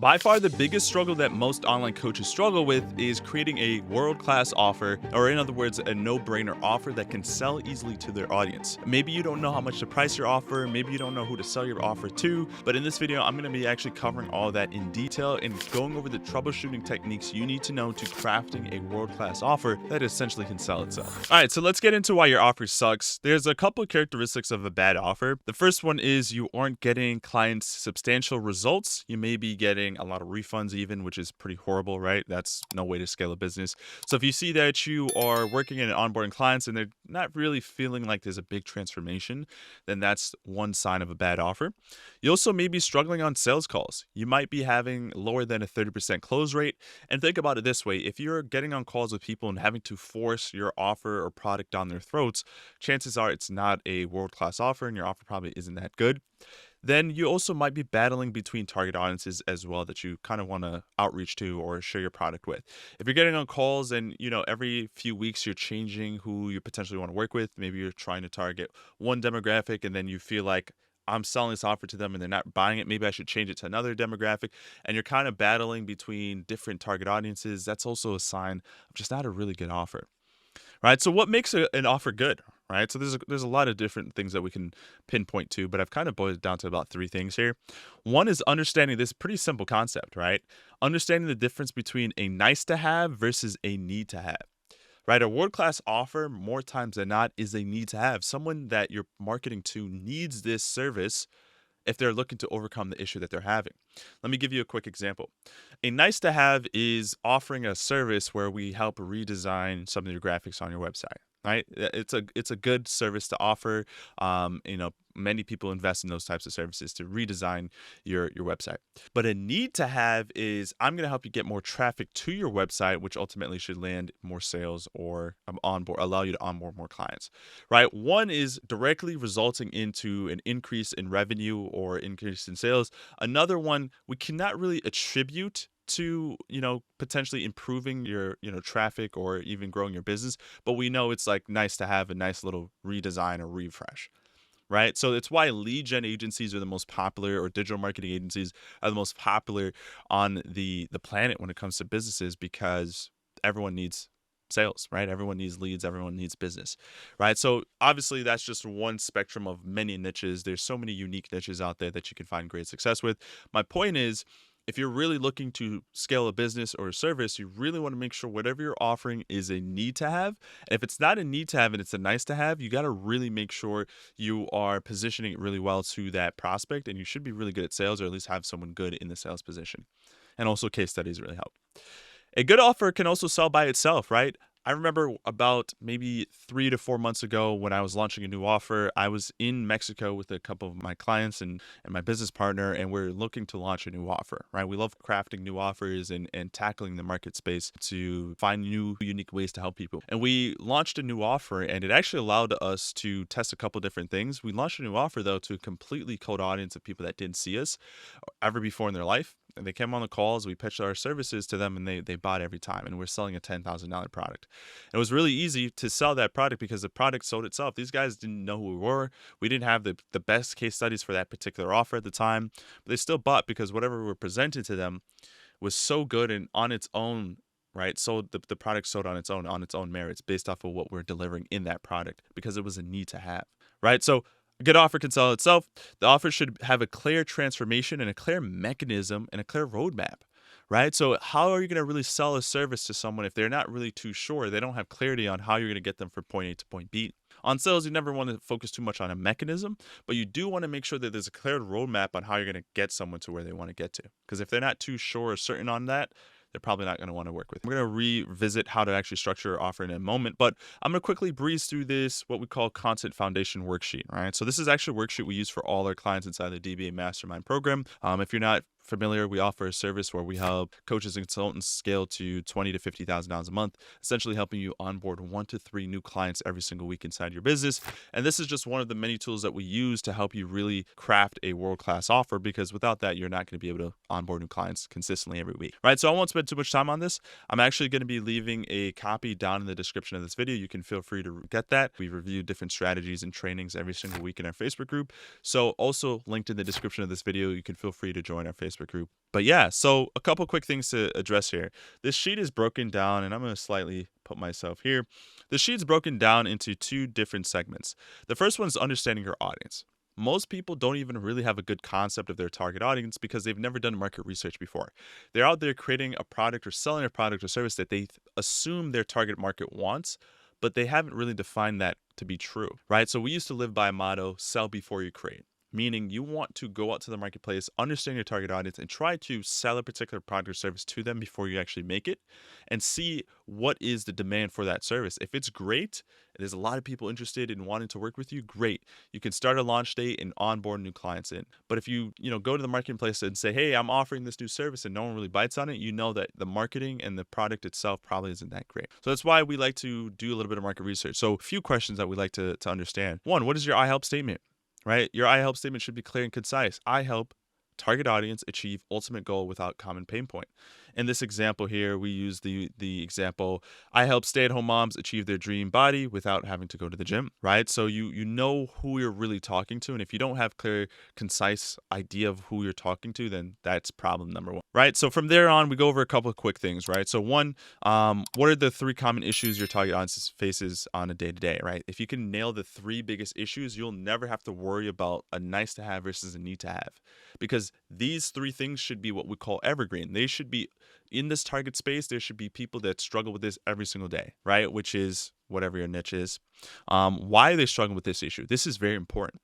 By far, the biggest struggle that most online coaches struggle with is creating a world class offer, or in other words, a no brainer offer that can sell easily to their audience. Maybe you don't know how much to price your offer, maybe you don't know who to sell your offer to, but in this video, I'm going to be actually covering all that in detail and going over the troubleshooting techniques you need to know to crafting a world class offer that essentially can sell itself. All right, so let's get into why your offer sucks. There's a couple of characteristics of a bad offer. The first one is you aren't getting clients substantial results. You may be getting a lot of refunds even, which is pretty horrible, right? That's no way to scale a business. So if you see that you are working and onboarding clients and they're not really feeling like there's a big transformation, then that's one sign of a bad offer. You also may be struggling on sales calls. You might be having lower than a 30% close rate. And think about it this way. If you're getting on calls with people and having to force your offer or product down their throats, chances are it's not a world-class offer and your offer probably isn't that good. Then you also might be battling between target audiences as well that you kind of want to outreach to or share your product with. If you're getting on calls and every few weeks you're changing who you potentially want to work with, maybe you're trying to target one demographic and then you feel like I'm selling this offer to them and they're not buying it, maybe I should change it to another demographic, and you're kind of battling between different target audiences, that's also a sign of just not a really good offer. Right. So what makes an offer good? Right. So there's a lot of different things that we can pinpoint to, but I've kind of boiled it down to about three things here. One is understanding this pretty simple concept, right? Understanding the difference between a nice to have versus a need to have. Right. A world class offer, more times than not, is a need to have. Someone that you're marketing to needs this service if they're looking to overcome the issue that they're having. Let me give you a quick example. A nice to have is offering a service where we help redesign some of your graphics on your website. Right? It's a good service to offer. Many people invest in those types of services to redesign your website. But a need to have is I'm going to help you get more traffic to your website, which ultimately should land more sales or allow you to onboard more clients. Right? One is directly resulting into an increase in revenue or increase in sales. Another one we cannot really attribute to potentially improving your traffic or even growing your business, but we know it's like nice to have a nice little redesign or refresh, right? So it's why lead gen agencies are the most popular, or digital marketing agencies are the most popular on the planet when it comes to businesses, because everyone needs sales, right? Everyone needs leads, everyone needs business, right? So obviously that's just one spectrum of many niches. There's so many unique niches out there that you can find great success with. My point is, if you're really looking to scale a business or a service, you really want to make sure whatever you're offering is a need to have. And if it's not a need to have and it's a nice to have, you got to really make sure you are positioning it really well to that prospect. And you should be really good at sales, or at least have someone good in the sales position. And also case studies really help. A good offer can also sell by itself, right? I remember about maybe 3 to 4 months ago when I was launching a new offer, I was in Mexico with a couple of my clients and my business partner, and we're looking to launch a new offer, right? We love crafting new offers and tackling the market space to find new, unique ways to help people. And we launched a new offer, and it actually allowed us to test a couple different things. We launched a new offer, though, to a completely cold audience of people that didn't see us ever before in their life. And they came on the calls, we pitched our services to them, and they bought every time. And we're selling a $10,000 product. It was really easy to sell that product because the product sold itself. These guys didn't know who we were. We didn't have the best case studies for that particular offer at the time, but they still bought because whatever we were presenting to them was so good and on its own, right? So the product sold on its own merits based off of what we're delivering in that product, because it was a need to have, right? So a good offer can sell itself. The offer should have a clear transformation and a clear mechanism and a clear roadmap, right? So how are you going to really sell a service to someone if they're not really too sure? They don't have clarity on how you're going to get them from point A to point B. On sales, you never want to focus too much on a mechanism, but you do want to make sure that there's a clear roadmap on how you're going to get someone to where they want to get to. Because if they're not too sure or certain on that, they're probably not going to want to work with you. We're going to revisit how to actually structure your offer in a moment, but I'm going to quickly breeze through this, what we call content foundation worksheet, right? So this is actually a worksheet we use for all our clients inside the DBA Mastermind program. If you're not familiar, we offer a service where we help coaches and consultants scale to $20,000 to $50,000 a month, essentially helping you onboard 1 to 3 new clients every single week inside your business. And this is just one of the many tools that we use to help you really craft a world-class offer, because without that, you're not going to be able to onboard new clients consistently every week, right? So I won't spend too much time on this. I'm actually going to be leaving a copy down in the description of this video. You can feel free to get that. We review different strategies and trainings every single week in our Facebook group. So also linked in the description of this video, you can feel free to join our Facebook Facebook group. But yeah, so a couple quick things to address here. This sheet is broken down, and I'm going to slightly put myself here. The sheet's broken down into two different segments. The first one is understanding your audience. Most people don't even really have a good concept of their target audience because they've never done market research before. They're out there creating a product or selling a product or service that they assume their target market wants, but they haven't really defined that to be true, right? So we used to live by a motto, sell before you create. Meaning you want to go out to the marketplace, understand your target audience, and try to sell a particular product or service to them before you actually make it and see what is the demand for that service. If it's great, there's a lot of people interested in wanting to work with you, great. You can start a launch date and onboard new clients in. But if you go to the marketplace and say, hey, I'm offering this new service and no one really bites on it, you know that the marketing and the product itself probably isn't that great. So that's why we like to do a little bit of market research. So a few questions that we like to understand. One, what is your I help statement? Right? Your I help statement should be clear and concise. I help target audience achieve ultimate goal without common pain point. In this example here, we use the example, I help stay-at-home moms achieve their dream body without having to go to the gym, right? So you know who you're really talking to, and if you don't have clear, concise idea of who you're talking to, then that's problem number one, right? So from there on, we go over a couple of quick things, right? So one, what are the three common issues your target audience faces on a day-to-day, right? If you can nail the three biggest issues, you'll never have to worry about a nice to have versus a need to have, because these three things should be what we call evergreen. They should be in this target space. There should be people that struggle with this every single day, right? Which is whatever your niche is. Why are they struggling with this issue? This is very important.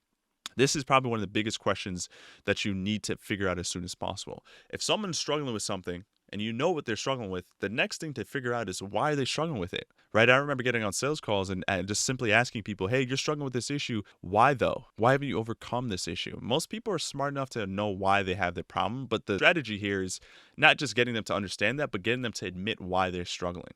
This is probably one of the biggest questions that you need to figure out as soon as possible. If someone's struggling with something and you know what they're struggling with, the next thing to figure out is why are they struggling with it, right? I remember getting on sales calls and just simply asking people, hey, you're struggling with this issue. Why though? Why haven't you overcome this issue? Most people are smart enough to know why they have the problem, but the strategy here is not just getting them to understand that, but getting them to admit why they're struggling.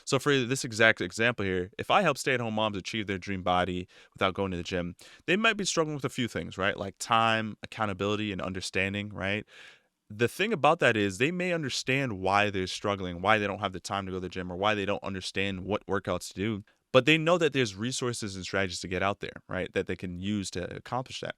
So for this exact example here, if I help stay-at-home moms achieve their dream body without going to the gym, they might be struggling with a few things, right? Like time, accountability, and understanding, right? The thing about that is they may understand why they're struggling, why they don't have the time to go to the gym, or why they don't understand what workouts to do, but they know that there's resources and strategies to get out there, right? That they can use to accomplish that.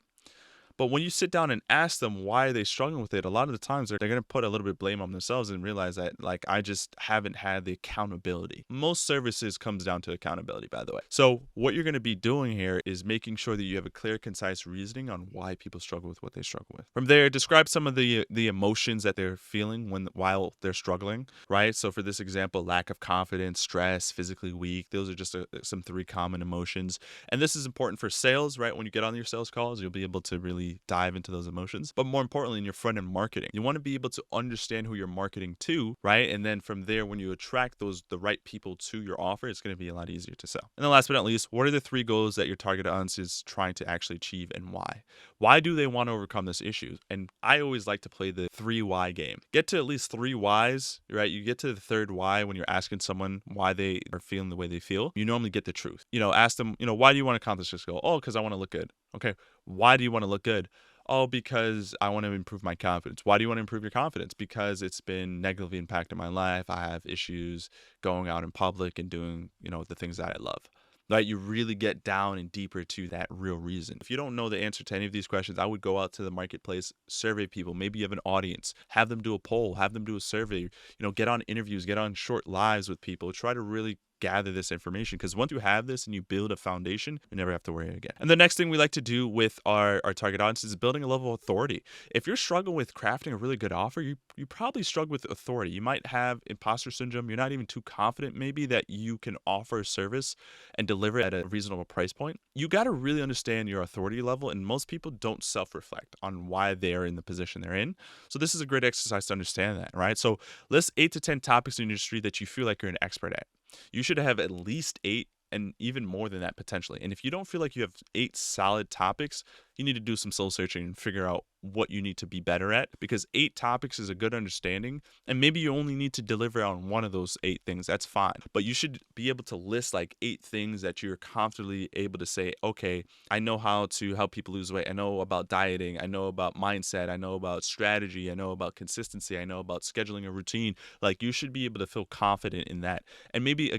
But when you sit down and ask them why are they struggling with it, a lot of the times they're going to put a little bit of blame on themselves and realize that, like, I just haven't had the accountability. Most services comes down to accountability, by the way. So what you're going to be doing here is making sure that you have a clear, concise reasoning on why people struggle with what they struggle with. From there, describe some of the emotions that they're feeling while they're struggling, right? So for this example, lack of confidence, stress, physically weak, those are just some three common emotions. And this is important for sales, right? When you get on your sales calls, you'll be able to really dive into those emotions. But more importantly, in your front end marketing, you want to be able to understand who you're marketing to, right? And then from there, when you attract the right people to your offer, it's going to be a lot easier to sell. And then last but not least, what are the three goals that your target audience is trying to actually achieve and why? Why do they want to overcome this issue? And I always like to play the 3 why game. Get to at least 3 whys, right? You get to the third why when you're asking someone why they are feeling the way they feel. You normally get the truth. Ask them, why do you want to accomplish this goal? Oh, because I want to look good. Okay. Why do you want to look good? Oh, because I want to improve my confidence. Why do you want to improve your confidence? Because it's been negatively impacted my life. I have issues going out in public and doing, the things that I love. Right? You really get down and deeper to that real reason. If you don't know the answer to any of these questions, I would go out to the marketplace, survey people. Maybe you have an audience, have them do a poll, have them do a survey, get on interviews, get on short lives with people, try to really gather this information, because once you have this and you build a foundation, you never have to worry again. And the next thing we like to do with our target audience is building a level of authority. If you're struggling with crafting a really good offer, you probably struggle with authority. You might have imposter syndrome. You're not even too confident maybe that you can offer a service and deliver it at a reasonable price point. You got to really understand your authority level, and most people don't self-reflect on why they are in the position they're in. So this is a great exercise to understand that, right? So list 8 to 10 topics in your industry that you feel like you're an expert at. You should have at least 8 and even more than that potentially. And if you don't feel like you have 8 solid topics, you need to do some soul searching and figure out what you need to be better at, because 8 topics is a good understanding. And maybe you only need to deliver on one of those 8 things. That's fine. But you should be able to list like 8 things that you're comfortably able to say, okay, I know how to help people lose weight. I know about dieting. I know about mindset. I know about strategy. I know about consistency. I know about scheduling a routine. Like, you should be able to feel confident in that. And maybe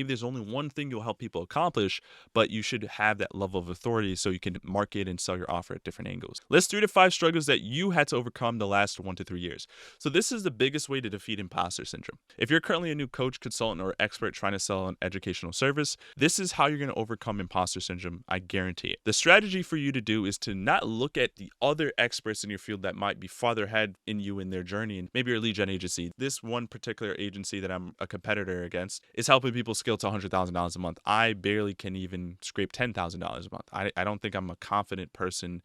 there's only one thing you'll help people accomplish, but you should have that level of authority so you can market and sell your your offer at different angles. List 3 to 5 struggles that you had to overcome the last 1 to 3 years. So this is the biggest way to defeat imposter syndrome. If you're currently a new coach, consultant, or expert trying to sell an educational service, this is how you're going to overcome imposter syndrome. I guarantee it. The strategy for you to do is to not look at the other experts in your field that might be farther ahead in you in their journey. And maybe you're a lead gen agency. This one particular agency that I'm a competitor against is helping people scale to $100,000 a month. I barely can even scrape $10,000 a month. I don't think I'm a confident person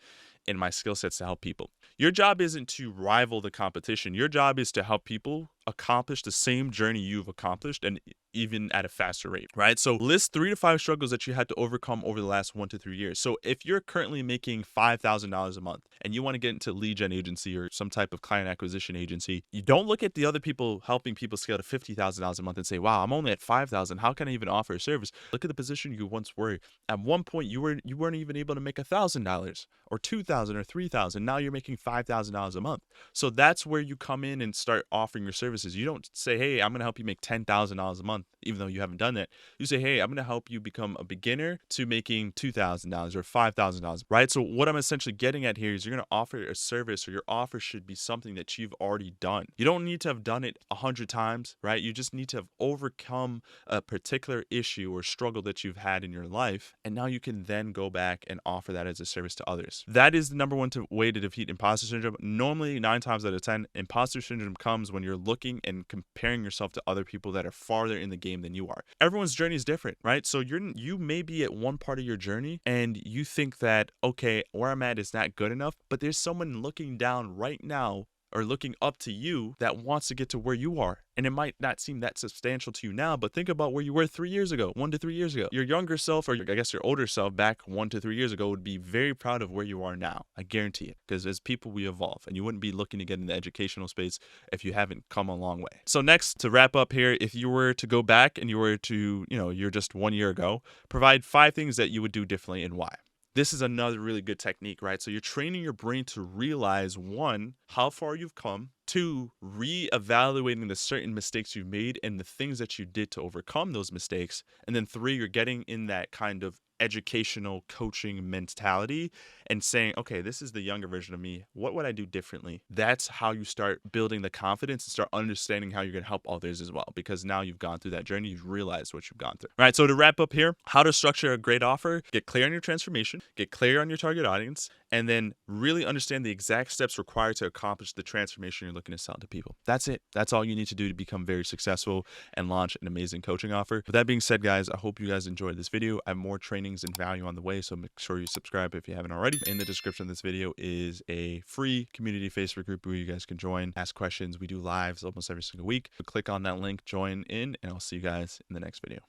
in my skill sets to help people. Your job isn't to rival the competition. Your job is to help people accomplish the same journey you've accomplished and even at a faster rate, right? So list 3 to 5 struggles that you had to overcome over the last 1 to 3 years. So if you're currently making $5,000 a month and you want to get into lead gen agency or some type of client acquisition agency, you don't look at the other people helping people scale to $50,000 a month and say, wow, I'm only at 5,000. How can I even offer a service? Look at the position you once were. At one point, you weren't even able to make $1,000 or $2,000 or $3,000. Now you're making $5,000 a month. So that's where you come in and start offering your services. You don't say, hey, I'm going to help you make $10,000 a month, even though you haven't done that. You say, hey, I'm going to help you become a beginner to making $2,000 or $5,000, right? So what I'm essentially getting at here is you're going to offer a service, or your offer should be something that you've already done. You don't need to have done it 100 times, right? You just need to have overcome a particular issue or struggle that you've had in your life. And now you can then go back and offer that as a service to others. That is the number one way to defeat imposter syndrome. Normally, 9 times out of 10, imposter syndrome comes when you're looking and comparing yourself to other people that are farther in the game than you are. Everyone's journey is different, right? So you may be at one part of your journey and you think that, okay, where I'm at is not good enough, but there's someone looking down right now or looking up to you that wants to get to where you are. And it might not seem that substantial to you now, but think about where you were 3 years ago, 1 to 3 years ago. Your younger self, or I guess your older self back 1 to 3 years ago, would be very proud of where you are now. I guarantee it. Because as people, we evolve, and you wouldn't be looking to get in the educational space if you haven't come a long way. So next, to wrap up here, if you were to go back and you were to, you're just 1 year ago, provide 5 things that you would do differently and why. This is another really good technique, right? So you're training your brain to realize, 1, how far you've come, 2, re-evaluating the certain mistakes you made and the things that you did to overcome those mistakes. And then 3, you're getting in that kind of educational coaching mentality and saying, okay, this is the younger version of me. What would I do differently? That's how you start building the confidence and start understanding how you're going to help others as well, because now you've gone through that journey. You've realized what you've gone through. All right. So to wrap up here, how to structure a great offer: get clear on your transformation, get clear on your target audience, and then really understand the exact steps required to accomplish the transformation you're looking to sell to people. That's it. That's all you need to do to become very successful and launch an amazing coaching offer. With that being said, guys, I hope you guys enjoyed this video. I have more trainings and value on the way, so make sure you subscribe if you haven't already. In the description of this video is a free community Facebook group where you guys can join, ask questions. We do lives almost every single week. So click on that link, join in, and I'll see you guys in the next video.